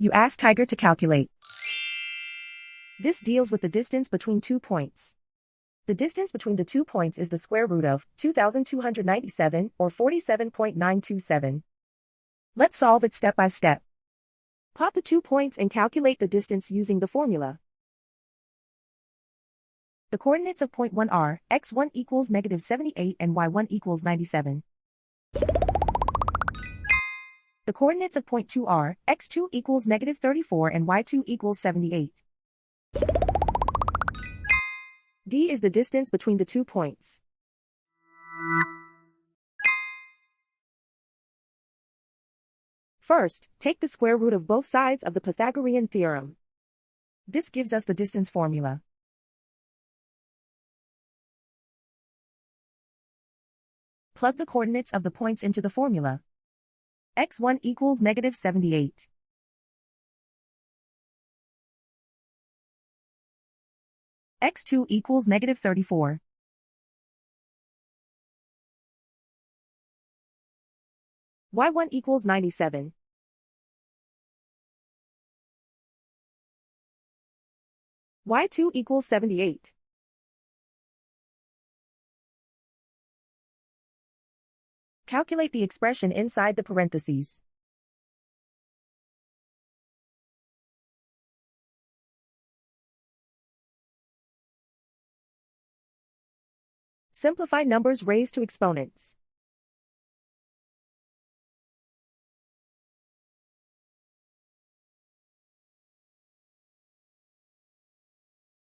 You ask Tiger to calculate. This deals with the distance between 2 points. The distance between the 2 points is the square root of 2,297 or 47.927. Let's solve it step by step. Plot the 2 points and calculate the distance using the formula. The coordinates of point 1 are x1 equals -78 and y1 equals 97. The coordinates of point 2 are x2 equals -34 and y2 equals 78. D is the distance between the 2 points. First, take the square root of both sides of the Pythagorean theorem. This gives us the distance formula. Plug the coordinates of the points into the formula. x1 equals -78. x2 equals -34. y1 equals 97. y2 equals 78. Calculate the expression inside the parentheses. Simplify numbers raised to exponents.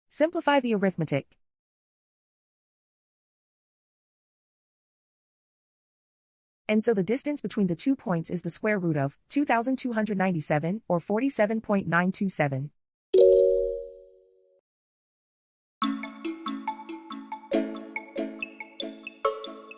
Simplify the arithmetic. And so the distance between the 2 points is the square root of 2,297 or 47.927.